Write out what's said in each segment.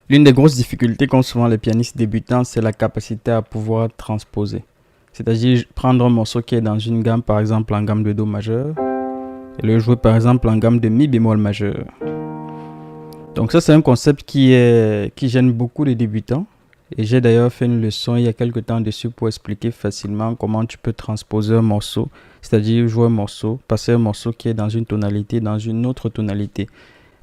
L'une des grosses difficultés qu'ont souvent les pianistes débutants, c'est la capacité à pouvoir transposer. C'est-à-dire prendre un morceau qui est dans une gamme, par exemple en gamme de Do majeur, et le jouer par exemple en gamme de Mi bémol majeur. Donc ça, c'est un concept qui gêne beaucoup les débutants. Et j'ai d'ailleurs fait une leçon il y a quelques temps dessus pour expliquer facilement comment tu peux transposer un morceau, c'est-à-dire jouer un morceau, passer un morceau qui est dans une tonalité, dans une autre tonalité.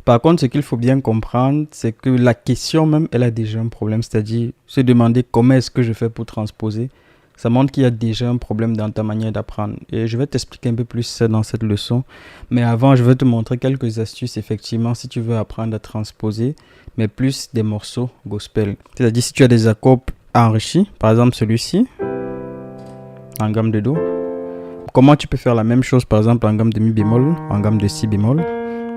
Par contre, ce qu'il faut bien comprendre, c'est que la question même, elle a déjà un problème, c'est-à-dire se demander comment est-ce que je fais pour transposer. Ça montre qu'il y a déjà un problème dans ta manière d'apprendre. Et je vais t'expliquer un peu plus ça dans cette leçon. Mais avant, je vais te montrer quelques astuces, effectivement, si tu veux apprendre à transposer, mais plus des morceaux gospel. C'est-à-dire si tu as des accords enrichis, par exemple celui-ci, en gamme de Do. Comment tu peux faire la même chose, par exemple, en gamme de Mi bémol, en gamme de Si bémol,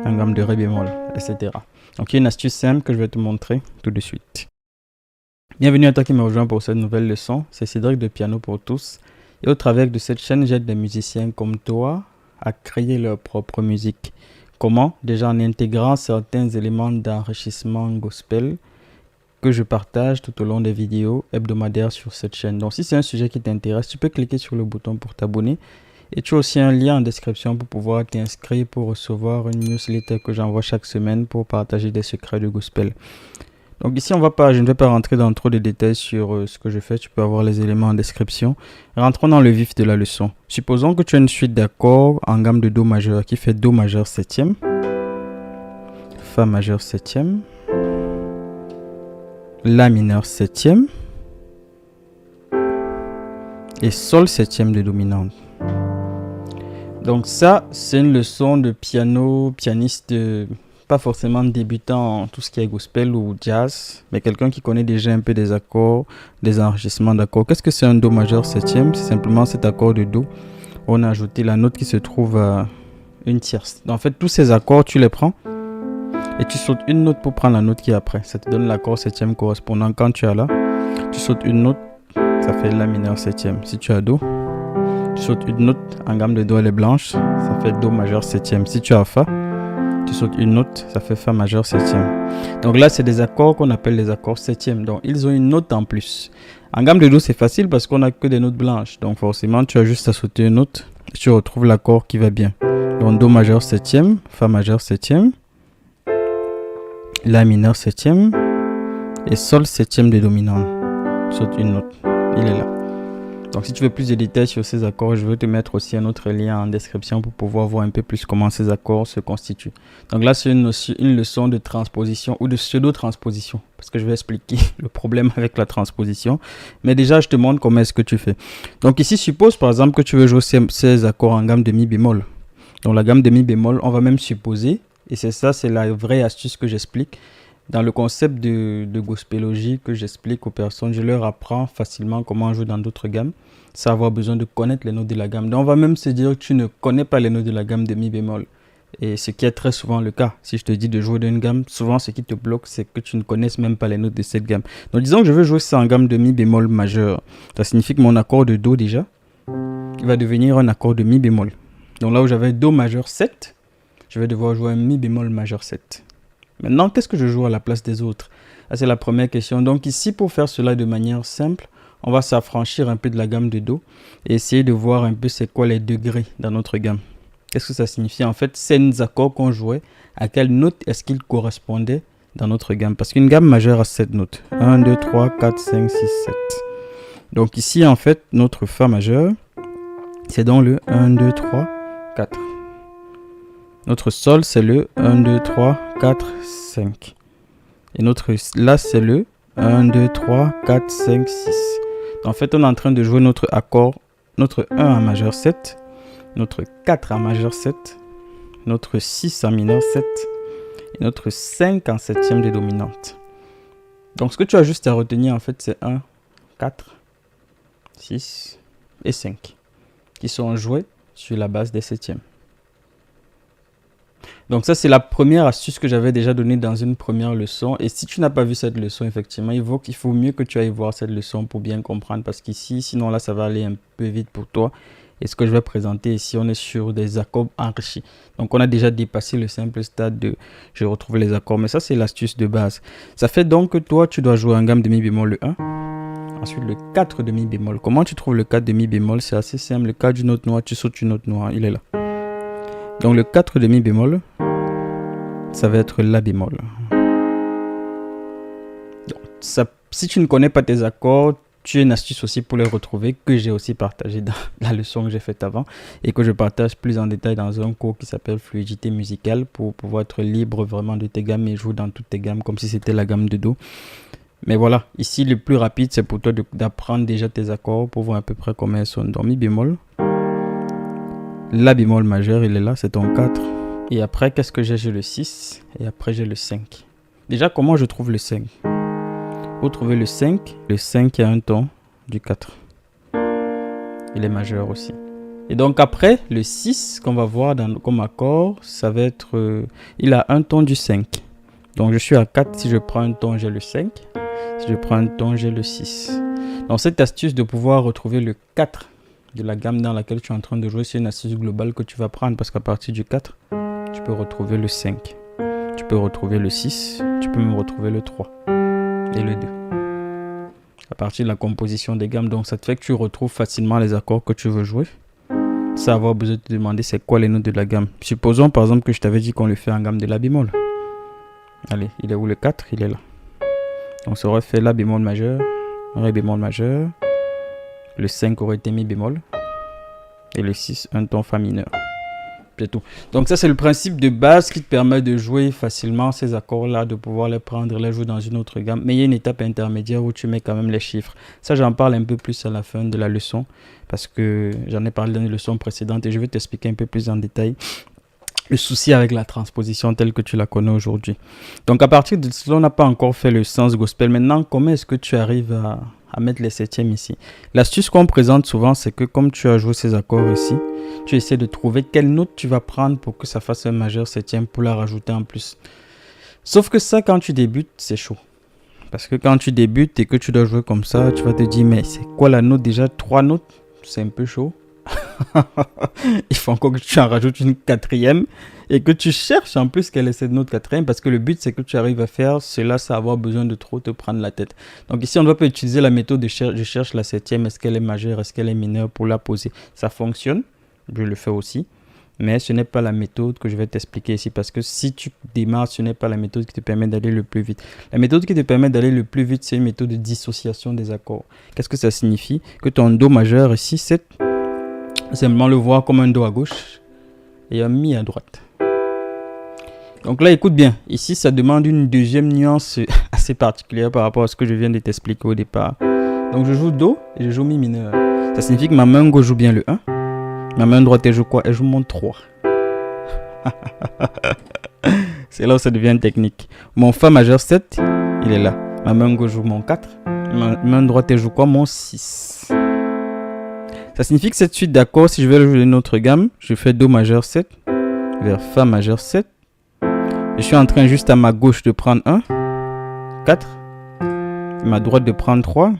en gamme de Ré bémol, etc. Donc, il y a une astuce simple que je vais te montrer tout de suite. Bienvenue à toi qui me rejoint pour cette nouvelle leçon. C'est Cédric de Piano pour tous. Et au travers de cette chaîne, j'aide des musiciens comme toi à créer leur propre musique. Comment? Déjà en intégrant certains éléments d'enrichissement gospel que je partage tout au long des vidéos hebdomadaires sur cette chaîne. Donc, si c'est un sujet qui t'intéresse, tu peux cliquer sur le bouton pour t'abonner. Et tu as aussi un lien en description pour pouvoir t'inscrire pour recevoir une newsletter que j'envoie chaque semaine pour partager des secrets de gospel. Donc ici, je ne vais pas rentrer dans trop de détails sur ce que je fais. Tu peux avoir les éléments en description. Rentrons dans le vif de la leçon. Supposons que tu as une suite d'accords en gamme de Do majeur qui fait Do majeur septième, Fa majeur septième, La mineur septième et Sol septième de dominante. Donc ça, c'est une leçon de pianiste pas forcément débutant en tout ce qui est gospel ou jazz, mais quelqu'un qui connaît déjà un peu des accords, des enrichissements d'accords. Qu'est-ce que c'est un Do majeur septième? C'est simplement cet accord de Do. On a ajouté la note qui se trouve à une tierce. En fait, tous ces accords, tu les prends et tu sautes une note pour prendre la note qui est après. Ça te donne l'accord septième correspondant. Quand tu as La, tu sautes une note, ça fait La mineur septième. Si tu as Do, tu sautes une note en gamme de Do, elle est blanche, ça fait Do majeur septième. Si tu as Fa, tu sautes une note, ça fait Fa majeur septième. Donc là, c'est des accords qu'on appelle les accords septièmes. Donc, ils ont une note en plus. En gamme de Do, c'est facile parce qu'on n'a que des notes blanches. Donc, forcément, tu as juste à sauter une note et tu retrouves l'accord qui va bien. Donc, Do majeur septième, Fa majeur septième, La mineur septième et Sol septième de dominant. Tu sautes une note. Il est là. Donc si tu veux plus de détails sur ces accords, je vais te mettre aussi un autre lien en description pour pouvoir voir un peu plus comment ces accords se constituent. Donc là, c'est une leçon de transposition ou de pseudo-transposition, parce que je vais expliquer le problème avec la transposition. Mais déjà, je te montre comment est-ce que tu fais. Donc ici, suppose par exemple que tu veux jouer ces accords en gamme de Mi bémol. Donc la gamme de Mi bémol, on va même supposer, et c'est la vraie astuce que j'explique. Dans le concept de gospélogie que j'explique aux personnes, je leur apprends facilement comment jouer dans d'autres gammes, sans avoir besoin de connaître les notes de la gamme. Donc on va même se dire que tu ne connais pas les notes de la gamme de Mi bémol. Et ce qui est très souvent le cas. Si je te dis de jouer d'une gamme, souvent ce qui te bloque, c'est que tu ne connaisses même pas les notes de cette gamme. Donc disons que je veux jouer ça en gamme de Mi bémol majeur. Ça signifie que mon accord de Do déjà, il va devenir un accord de Mi bémol. Donc là où j'avais Do majeur 7, je vais devoir jouer un Mi bémol majeur 7. Maintenant, qu'est-ce que je joue à la place des autres? C'est la première question. Donc ici, pour faire cela de manière simple, on va s'affranchir un peu de la gamme de Do et essayer de voir un peu c'est quoi les degrés dans notre gamme. Qu'est-ce que ça signifie? En fait, c'est nos accords qu'on jouait, à quelle note est-ce qu'ils correspondaient dans notre gamme? Parce qu'une gamme majeure a 7 notes. 1, 2, 3, 4, 5, 6, 7. Donc ici, en fait, notre Fa majeur, c'est dans le 1, 2, 3, 4. Notre Sol, c'est le 1, 2, 3, 4, 5. Et notre La, c'est le 1, 2, 3, 4, 5, 6. En fait, on est en train de jouer notre accord, notre 1 en majeur 7, notre 4 en majeur 7, notre 6 en mineur 7 et notre 5 en septième de dominante. Donc, ce que tu as juste à retenir, en fait, c'est 1, 4, 6 et 5 qui sont joués sur la base des septièmes. Donc ça, c'est la première astuce que j'avais déjà donnée dans une première leçon. Et si tu n'as pas vu cette leçon, effectivement, il faut mieux que tu ailles voir cette leçon pour bien comprendre. Parce qu'ici, sinon là, ça va aller un peu vite pour toi. Et ce que je vais présenter ici, on est sur des accords enrichis. Donc on a déjà dépassé le simple stade de je retrouve les accords. Mais ça, c'est l'astuce de base. Ça fait donc que toi, tu dois jouer en gamme de mi bémol le 1. Ensuite, le 4 de mi bémol. Comment tu trouves le 4 de mi bémol? C'est assez simple. Le 4 d'une note noire, tu sautes une note noire. Il est là. Donc le 4 de mi bémol, ça va être la bémol. Donc, ça, si tu ne connais pas tes accords, tu as une astuce aussi pour les retrouver que j'ai aussi partagé dans la leçon que j'ai faite avant et que je partage plus en détail dans un cours qui s'appelle fluidité musicale pour pouvoir être libre vraiment de tes gammes et jouer dans toutes tes gammes comme si c'était la gamme de Do. Mais voilà, ici le plus rapide c'est pour toi d'apprendre déjà tes accords pour voir à peu près comment ils sont. Donc mi bémol, la bémol majeur, il est là, c'est ton 4. Et après, qu'est-ce que j'ai? J'ai le 6 et après j'ai le 5. Déjà, comment je trouve le 5? Pour trouver le 5 il y a un ton du 4. Il est majeur aussi. Et donc après, le 6 qu'on va voir comme accord, ça va être... il a un ton du 5. Donc je suis à 4, si je prends un ton, j'ai le 5. Si je prends un ton, j'ai le 6. Donc cette astuce de pouvoir retrouver le 4 de la gamme dans laquelle tu es en train de jouer, c'est une astuce globale que tu vas prendre parce qu'à partir du 4, tu peux retrouver le 5. Tu peux retrouver le 6, tu peux même retrouver le 3. Et le 2 à partir de la composition des gammes. Donc ça te fait que tu retrouves facilement les accords que tu veux jouer sans avoir besoin de te demander c'est quoi les notes de la gamme. Supposons par exemple que je t'avais dit qu'on le fait en gamme de la bémol. Allez, il est où le 4? Il est là. Donc ça aurait fait la bémol majeur, ré bémol majeur, le 5 aurait été mi bémol et le 6 un ton fa mineur. C'est tout. Donc ça c'est le principe de base qui te permet de jouer facilement ces accords là, de pouvoir les prendre, les jouer dans une autre gamme. Mais il y a une étape intermédiaire où tu mets quand même les chiffres. Ça j'en parle un peu plus à la fin de la leçon parce que j'en ai parlé dans les leçons précédentes et je vais t'expliquer un peu plus en détail le souci avec la transposition telle que tu la connais aujourd'hui. Donc à partir de cela, on n'a pas encore fait le sens gospel. Maintenant, comment est-ce que tu arrives à mettre les septièmes ici? L'astuce qu'on présente souvent, c'est que comme tu as joué ces accords ici, tu essaies de trouver quelle note tu vas prendre pour que ça fasse un majeur septième pour la rajouter en plus. Sauf que ça, quand tu débutes, c'est chaud. Parce que quand tu débutes et que tu dois jouer comme ça, tu vas te dire, mais c'est quoi la note déjà? 3 notes, c'est un peu chaud. Il faut encore que tu en rajoutes une quatrième et que tu cherches en plus quelle est cette note quatrième parce que le but c'est que tu arrives à faire cela sans avoir besoin de trop te prendre la tête. Donc ici on ne va pas utiliser la méthode de je cherche la septième, est-ce qu'elle est majeure, est-ce qu'elle est mineure pour la poser. Ça fonctionne, je le fais aussi, mais ce n'est pas la méthode que je vais t'expliquer ici parce que si tu démarres, ce n'est pas la méthode qui te permet d'aller le plus vite. La méthode qui te permet d'aller le plus vite, c'est une méthode de dissociation des accords. Qu'est-ce que ça signifie? Que ton Do majeur ici, c'est simplement le voir comme un Do à gauche et un Mi à droite. Donc là, écoute bien. Ici, ça demande une deuxième nuance assez particulière par rapport à ce que je viens de t'expliquer au départ. Donc je joue Do et je joue Mi mineur. Ça signifie que ma main gauche joue bien le 1. Ma main droite, elle joue quoi? Elle joue mon 3. C'est là où ça devient technique. Mon Fa majeur 7, il est là. Ma main gauche joue mon 4. Ma main droite, elle joue quoi? Mon 6. Ça signifie que cette suite d'accords, si je vais jouer une autre gamme, je fais Do majeur 7 vers Fa majeur 7. Je suis en train juste à ma gauche de prendre 1, 4, ma droite de prendre 3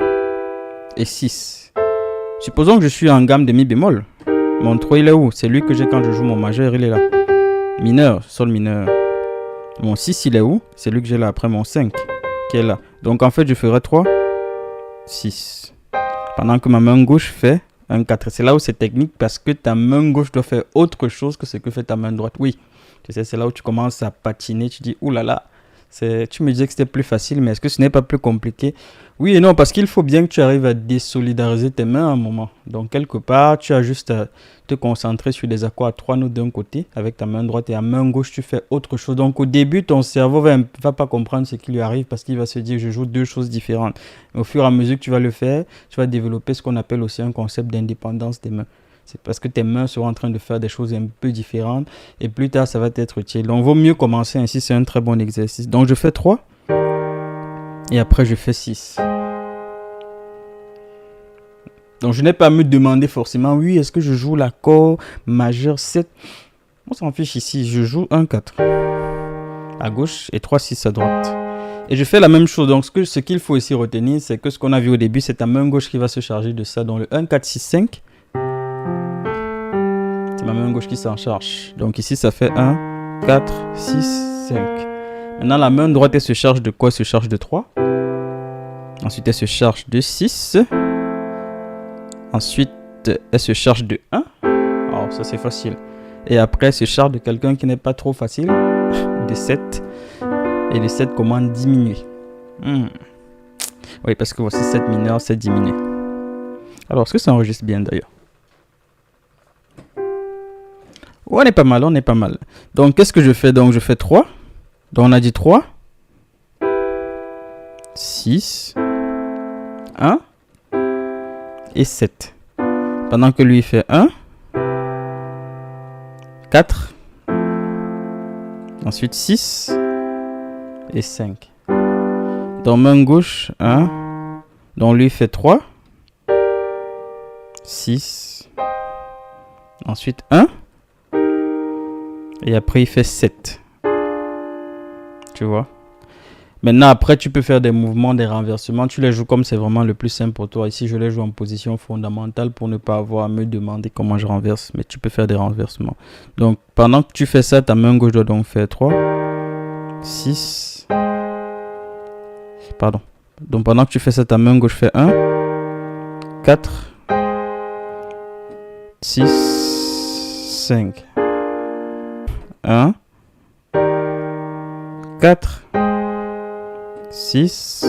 et 6. Supposons que je suis en gamme de Mi bémol. Mon 3 il est où? C'est lui que j'ai quand je joue mon majeur, il est là. Mineur, Sol mineur. Mon 6 il est où? C'est lui que j'ai là après mon 5 qui est là. Donc en fait je ferai 3, 6. Pendant que ma main gauche fait un 4. C'est là où c'est technique parce que ta main gauche doit faire autre chose que ce que fait ta main droite. Oui, tu sais, c'est là où tu commences à patiner. Tu dis, oulala, tu me disais que c'était plus facile, mais est-ce que ce n'est pas plus compliqué? Oui et non, parce qu'il faut bien que tu arrives à désolidariser tes mains à un moment. Donc, quelque part, tu as juste à te concentrer sur des accords à 3 notes d'un côté avec ta main droite et à main gauche, tu fais autre chose. Donc, au début, ton cerveau va pas comprendre ce qui lui arrive parce qu'il va se dire, je joue deux choses différentes. Mais au fur et à mesure que tu vas le faire, tu vas développer ce qu'on appelle aussi un concept d'indépendance des mains. C'est parce que tes mains seront en train de faire des choses un peu différentes et plus tard, ça va t'être utile. Donc, il vaut mieux commencer ainsi, c'est un très bon exercice. Donc, je fais 3 et après, je fais 6. Donc, je n'ai pas à me demander forcément, oui, est-ce que je joue l'accord majeur 7? On s'en fiche ici, je joue 1, 4 à gauche et 3, 6 à droite. Et je fais la même chose. Donc, ce qu'il faut ici retenir, c'est que ce qu'on a vu au début, c'est ta main gauche qui va se charger de ça. Donc, le 1, 4, 6, 5. ma main gauche qui s'en charge. Donc ici, ça fait 1, 4, 6, 5. Maintenant, la main droite, elle se charge de quoi? Elle se charge de 3. Ensuite, elle se charge de 6. Ensuite, elle se charge de 1. Alors, ça, c'est facile. Et après, elle se charge de quelqu'un qui n'est pas trop facile. De 7. Et de 7, comment diminuer? Oui, parce que voici 7 mineurs, 7 diminué. Alors, est-ce que ça enregistre bien d'ailleurs? Oh, on est pas mal, on est pas mal. Donc, qu'est-ce que je fais? Donc, je fais 3. Donc, on a dit 3. 6. 1. Et 7. Pendant que lui, il fait 1. 4. Ensuite, 6. Et 5. Dans main gauche, 1. Donc, lui, il fait 3. 6. Ensuite, 1. Et après, il fait 7. Tu vois? Maintenant, après, tu peux faire des mouvements, des renversements. Tu les joues comme c'est vraiment le plus simple pour toi. Ici, je les joue en position fondamentale pour ne pas avoir à me demander comment je renverse. Mais tu peux faire des renversements. Donc, pendant que tu fais ça, ta main gauche doit donc faire 3. 6. Pardon. Donc, pendant que tu fais ça, ta main gauche fait 1. 4. 6. 5. 1. 4. 6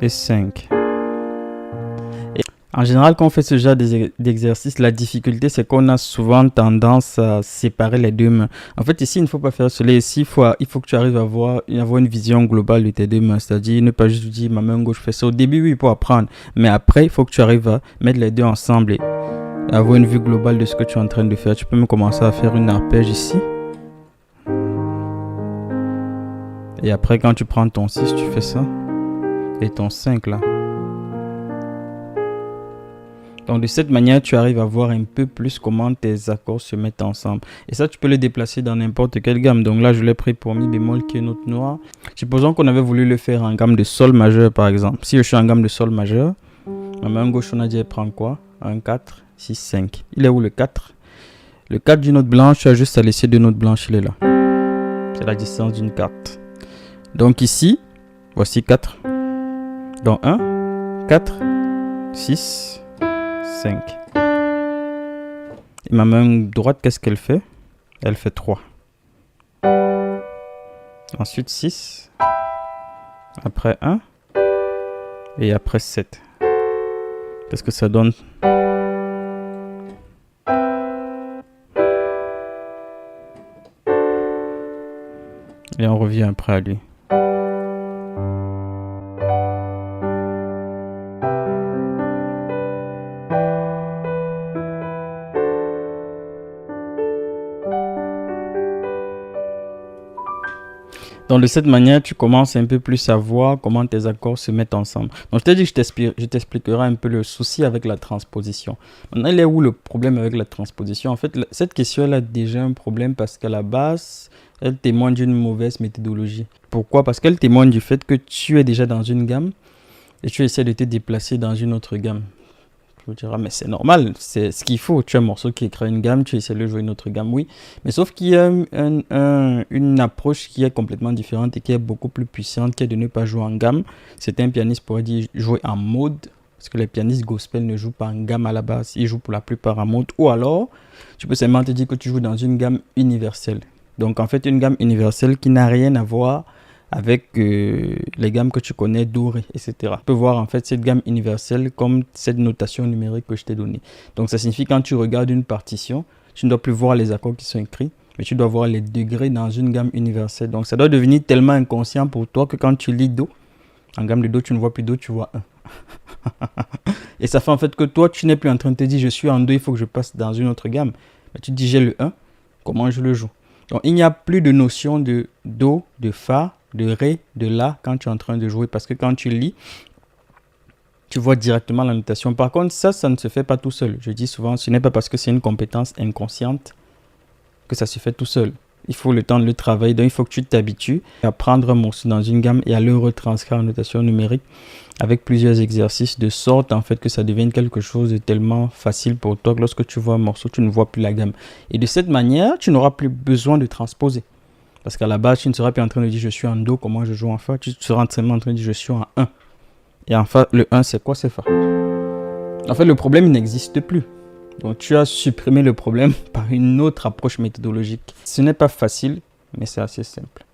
et 5. Et en général, quand on fait ce genre d'exercice, la difficulté, c'est qu'on a souvent tendance à séparer les deux mains. En fait, ici, il ne faut pas faire cela. Ici, il faut que tu arrives à avoir une vision globale de tes deux mains. C'est-à-dire, ne pas juste dire, ma main gauche fait ça. Au début, oui, pour apprendre. Mais après, il faut que tu arrives à mettre les deux ensemble et avoir une vue globale de ce que tu es en train de faire. Tu peux même commencer à faire une arpège ici. Et après, quand tu prends ton 6, tu fais ça. Et ton 5 là. Donc, de cette manière, tu arrives à voir un peu plus comment tes accords se mettent ensemble. Et ça, tu peux le déplacer dans n'importe quelle gamme. Donc là, je l'ai pris pour mi bémol qui est note noire. Supposons qu'on avait voulu le faire en gamme de sol majeur, par exemple. Si je suis en gamme de sol majeur, ma main gauche, on a dit, elle prend quoi? 1, 4, 6, 5. Il est où le 4? Le 4 d'une note blanche, tu as juste à laisser deux notes blanches, il est là. C'est la distance d'une carte. Donc ici, voici 4. Donc 1, 4, 6, 5. Et ma main droite, qu'est-ce qu'elle fait? Elle fait 3. Ensuite 6. Après 1. Et après 7. Qu'est-ce que ça donne? Et on revient après à lui. Donc de cette manière, tu commences un peu plus à voir comment tes accords se mettent ensemble. Donc je t'ai dit que je t'expliquerai un peu le souci avec la transposition. Maintenant, il est où le problème avec la transposition? En fait, cette question elle a déjà un problème parce qu'à la base, elle témoigne d'une mauvaise méthodologie. Pourquoi? Parce qu'elle témoigne du fait que tu es déjà dans une gamme et tu essaies de te déplacer dans une autre gamme. Tu me diras, mais c'est normal, c'est ce qu'il faut. Tu as un morceau qui crée une gamme, tu essaies de jouer une autre gamme, oui. Mais sauf qu'il y a une approche qui est complètement différente et qui est beaucoup plus puissante, qui est de ne pas jouer en gamme. Certains pianistes pourraient dire jouer en mode, parce que les pianistes gospel ne jouent pas en gamme à la base, ils jouent pour la plupart en mode. Ou alors, tu peux seulement te dire que tu joues dans une gamme universelle. Donc en fait, une gamme universelle qui n'a rien à voir avec les gammes que tu connais, dorées, etc. Tu peux voir en fait cette gamme universelle comme cette notation numérique que je t'ai donnée. Donc ça signifie quand tu regardes une partition, tu ne dois plus voir les accords qui sont écrits, mais tu dois voir les degrés dans une gamme universelle. Donc ça doit devenir tellement inconscient pour toi que quand tu lis Do, en gamme de Do, tu ne vois plus Do, tu vois 1. Et ça fait en fait que toi, tu n'es plus en train de te dire je suis en Do, il faut que je passe dans une autre gamme. Mais tu te dis j'ai le 1, comment je le joue? Donc il n'y a plus de notion de Do, de Fa, de Ré, de La quand tu es en train de jouer. Parce que quand tu lis, tu vois directement la notation. Par contre, ça ne se fait pas tout seul. Je dis souvent, ce n'est pas parce que c'est une compétence inconsciente que ça se fait tout seul. Il faut le temps de le travailler, donc il faut que tu t'habitues à prendre un morceau dans une gamme et à le retranscrire en notation numérique avec plusieurs exercices, de sorte en fait que ça devienne quelque chose de tellement facile pour toi que lorsque tu vois un morceau, tu ne vois plus la gamme. Et de cette manière, tu n'auras plus besoin de transposer. Parce qu'à la base, tu ne seras plus en train de dire je suis en Do, comment je joue en Fa, tu seras seulement en train de dire je suis en 1. Et en Fa, le 1 c'est quoi? C'est Fa. En fait, le problème il n'existe plus. Donc tu as supprimé le problème par une autre approche méthodologique. Ce n'est pas facile, mais c'est assez simple.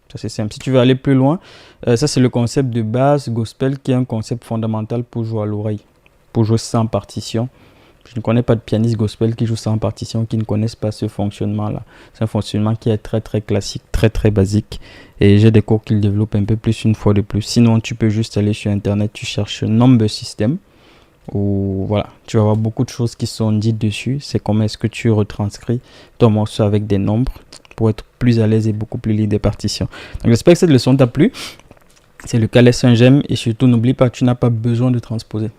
C'est assez simple. Si tu veux aller plus loin, ça c'est le concept de base gospel qui est un concept fondamental pour jouer à l'oreille, pour jouer sans partition. Je ne connais pas de pianiste gospel qui joue sans partition, qui ne connaissent pas ce fonctionnement-là. C'est un fonctionnement qui est très très classique, très très basique. Et j'ai des cours qui le développent un peu plus une fois de plus. Sinon, tu peux juste aller sur Internet, tu cherches Number System. Ou voilà, tu vas avoir beaucoup de choses qui sont dites dessus. C'est comment est-ce que tu retranscris ton morceau avec des nombres pour être plus à l'aise et beaucoup plus libre des partitions. Donc j'espère que cette leçon t'a plu. C'est le cas, laisse un j'aime et surtout n'oublie pas que tu n'as pas besoin de transposer.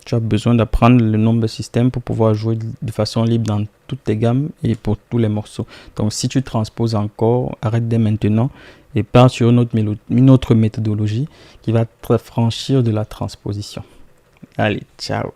Tu as besoin d'apprendre le number system pour pouvoir jouer de façon libre dans toutes tes gammes et pour tous les morceaux. Donc si tu transposes encore, arrête dès maintenant et pars sur une autre méthodologie qui va te franchir de la transposition. Allez, ciao.